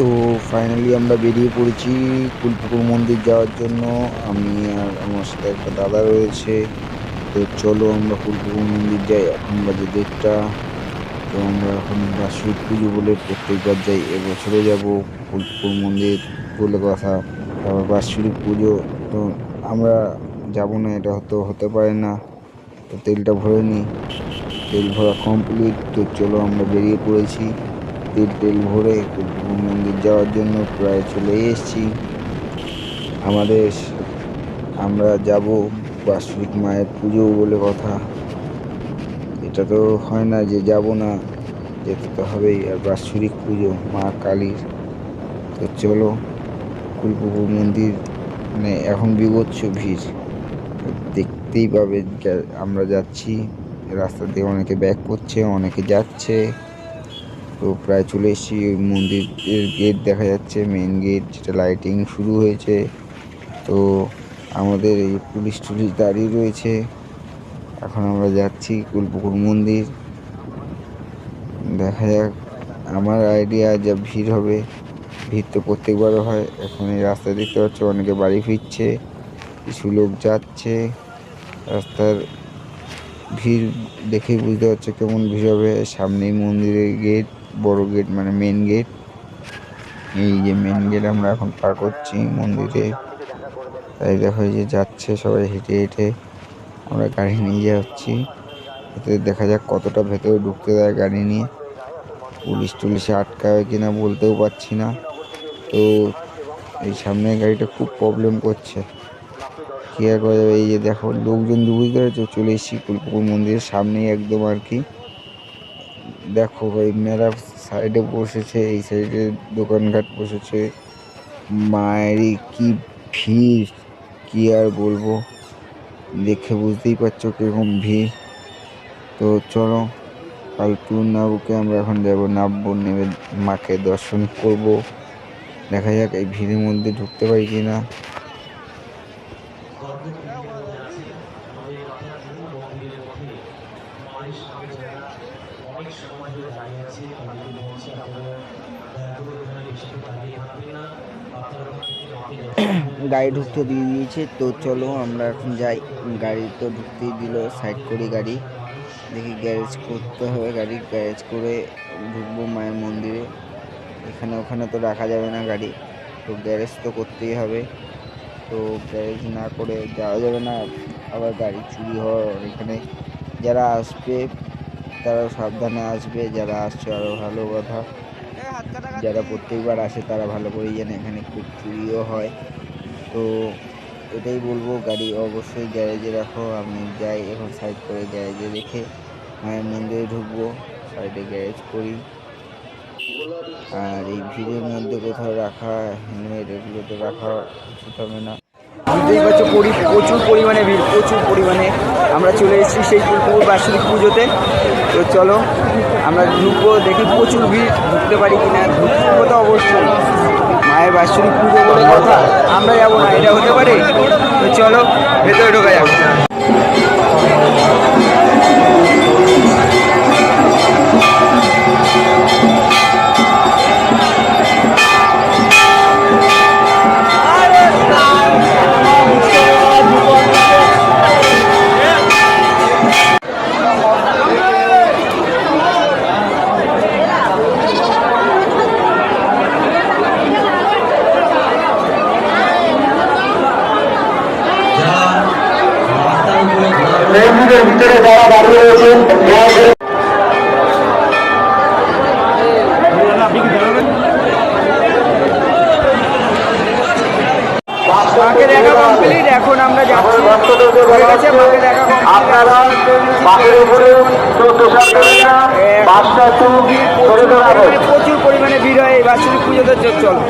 তো ফাইনালি আমরা বেরিয়ে পড়েছি কুলপুকুর মন্দির যাওয়ার জন্য। আমি আর আমার সাথে একটা দাদা রয়েছে। তো চলো আমরা কুলপুকুর মন্দির যাই। এখন বাজে 1:30। তো আমরা এখন বার্ষিক পুজো বলে প্রত্যেকবার যাই, এবছরও যাব কুলপুকুর মন্দির বলে কথা। তারপর বার্ষিক পুজো, তো আমরা যাব না এটা হতে পারে না। তো তেলটা ভরে নিই। তেল ভরা কমপ্লিট। তো চলো আমরা বেরিয়ে পড়েছি তেল ভরে কুলপুকুর মন্দির যাওয়ার জন্য। প্রায় চলে এসেছি আমাদের। আমরা যাব বাৎসরিক মায়ের পুজো বলে কথা। এটা তো হয় না যে যাব না, যেতে তো হবেই। আর বাৎসরিক পুজো মা কালীর। তো চলো কুলপুকুর মন্দির, মানে এখন বিভৎস ভিড় দেখতেই পাবে। আমরা যাচ্ছি, রাস্তা দিয়ে অনেকে ব্যাক করছে, অনেকে যাচ্ছে। তো প্রায় চলে এসেছি। মন্দিরের গেট দেখা যাচ্ছে, মেন গেট, যেটা লাইটিং শুরু হয়েছে। তো আমাদের এই পুলিশ দাঁড়িয়ে রয়েছে। এখন আমরা যাচ্ছি কুলপুকুর মন্দির। দেখা যাক, আমার আইডিয়া যা ভিড় হবে। ভিড় তো প্রত্যেকবারও হয়। এখন এই রাস্তা দেখতে পাচ্ছ, অনেকে বাড়ি ফিরছে, কিছু লোক যাচ্ছে। রাস্তার ভিড় দেখেই বুঝতে পারছো কেমন ভিড় হবে। সামনেই মন্দিরের গেট, বড় গেট, মানে মেন গেট। এই যে মেন গেট আমরা এখন পার করছি মন্দিরে। তাই দেখো যে যাচ্ছে সবাই হেঁটে হেঁটে, আমরা গাড়ি নিয়ে যাচ্ছি। এতে দেখা যাক কতটা ভেতরে ঢুকতে দেয় গাড়ি নিয়ে। পুলিশে আটকাবে কিনা বলতেও পারছি না। তো এই সামনের গাড়িটা খুব প্রবলেম করছে, কি আর করা যাবে। এই যে দেখো লোকজন, বুঝতে পারছো, চলে এসেছি কুলপুকুর মন্দিরের সামনেই একদম আর কি। দেখো ভাই, মেলা সাইডে বসেছে, এই সাইডে দোকানঘাট বসেছে। মায়েরই কি ভিড়, কি আর বলবো, দেখে বুঝতেই পারছো কিরকম ভিড়। তো চলো কালপুর নাবুকে আমরা এখন যাবো, নামবো, নেমে মাকে দর্শন করব। দেখা যাক এই ভিড়ের মধ্যে ঢুকতে পারি কিনা। গাড়ি ঢুকতে দিয়ে দিয়েছে। তো চলো আমরা এখন যাই। গাড়ি তো ঢুকতেই দিল, সাইড করি গাড়ি। দেখি গ্যারেজ করতে হবে, গাড়ি গ্যারেজ করে ঢুকবো মায়ের মন্দিরে। এখানে ওখানে তো রাখা যাবে না গাড়ি, তো গ্যারেজ তো করতেই হবে। তো গ্যারেজ না করে যাওয়া যাবে না, আবার গাড়ি চুরি হওয়ার এখানে। যারা আসবে তারা সাবধানে আসবে, যারা আসছে আরও ভালো কথা। যারা প্রত্যেকবার আসে তারা ভালো করেই জানে এখানে খুব চুরিও হয়। তো এটাই বলবো, গাড়ি অবশ্যই গ্যারেজে রাখো। আমি যাই এখন সাইড করে গ্যারেজে রেখে মায়ের মন্দিরে ঢুকবো, সাইডে গ্যারেজ করি। আর এই ভিড়ের মধ্যে কোথাও রাখা হেলমেট এগুলো তো রাখা উচিত হবে না। বুঝতেই পারছো প্রচুর পরিমাণে ভিড়, প্রচুর পরিমাণে। আমরা চলে এসেছি সেই কুলপুকুর বাৎসরিক পুজোতে। তো চলো আমরা ঢুকবো, দেখি প্রচুর ভিড়, ঢুকতে পারি কিনা। ঢুকবো তো অবশ্যই, মায়ের বাৎসরিক পুজো বলে কথা, আমরা যাবো না এটা হতে পারে। তো চলো ভেতরে ঢোকা যাবে। মন্দিরের ভিতরে যারা দাঁড়িয়ে রয়েছেন মাকে দেখা কমপ্লিট। এখন আমরা যাচ্ছি, আপনারা প্রচুর পরিমাণে ভিড় হয় এই বাৎসরিক পুজোতে। চলো।